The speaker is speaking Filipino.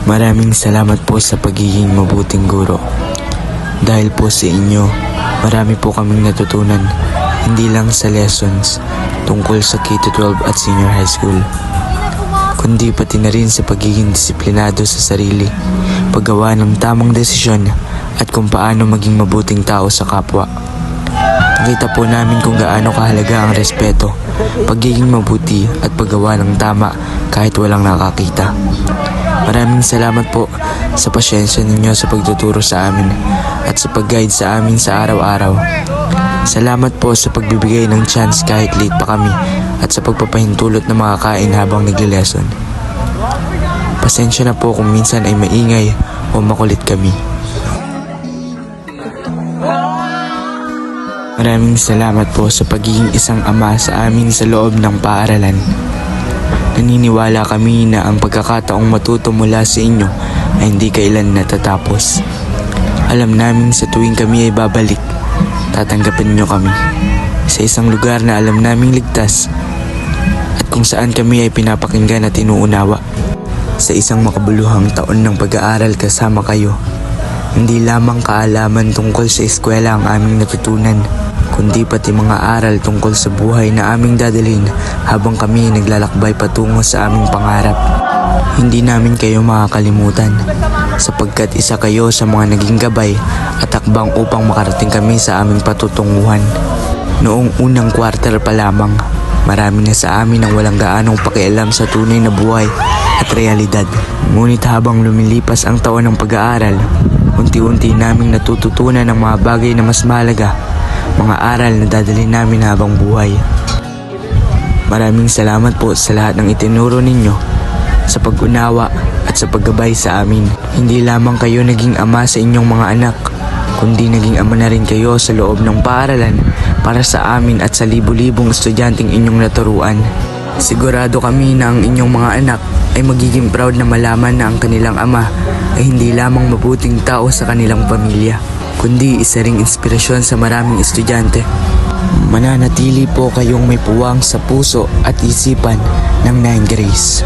Maraming salamat po sa pagiging mabuting guro. Dahil po sa inyo, marami po kaming natutunan, hindi lang sa lessons tungkol sa K-12 at senior high school, kundi pati na rin sa pagiging disiplinado sa sarili, paggawa ng tamang desisyon at kung paano maging mabuting tao sa kapwa. Nakita po namin kung gaano kahalaga ang respeto, pagiging mabuti at paggawa ng tama kahit walang nakakita. Maraming salamat po sa pasyensya ninyo sa pagtuturo sa amin at sa pag-guide sa amin sa araw-araw. Salamat po sa pagbibigay ng chance kahit late pa kami at sa pagpapahintulot ng mga kain habang nagle-lesson. Pasensya na po kung minsan ay maingay o makulit kami. Maraming salamat po sa pagiging isang ama sa amin sa loob ng paaralan. Naniniwala kami na ang pagkakataong matuto mula sa inyo ay hindi kailan natatapos. Alam namin sa tuwing kami ay babalik, tatanggapin niyo kami sa isang lugar na alam naming ligtas at kung saan kami ay pinapakinggan at inuunawa. Sa isang makabuluhang taon ng pag-aaral kasama kayo, hindi lamang kaalaman tungkol sa eskwela ang aming natutunan, kundi pati mga aral tungkol sa buhay na aming dadalhin habang kami naglalakbay patungo sa aming pangarap. Hindi namin kayo makakalimutan sapagkat isa kayo sa mga naging gabay at hakbang upang makarating kami sa aming patutunguhan. Noong unang quarter pa lamang, marami na sa amin ang walang gaanong pakialam sa tunay na buhay at realidad. Ngunit habang lumilipas ang taon ng pag-aaral, unti-unti naming natututunan ang mga bagay na mas mahalaga, mga aral na dadalhin namin habang buhay. Maraming salamat po sa lahat ng itinuro ninyo, sa pag-unawa at sa paggabay sa amin. Hindi lamang kayo naging ama sa inyong mga anak, kundi naging ama na rin kayo sa loob ng paaralan para sa amin at sa libu-libong estudyanteng inyong naturuan. Sigurado kami na ang inyong mga anak ay magiging proud na malaman na ang kanilang ama ay hindi lamang mabuting tao sa kanilang pamilya, kundi isa ring inspirasyon sa maraming estudyante. Mananatili po kayong may puwang sa puso at isipan ng 9 Grace.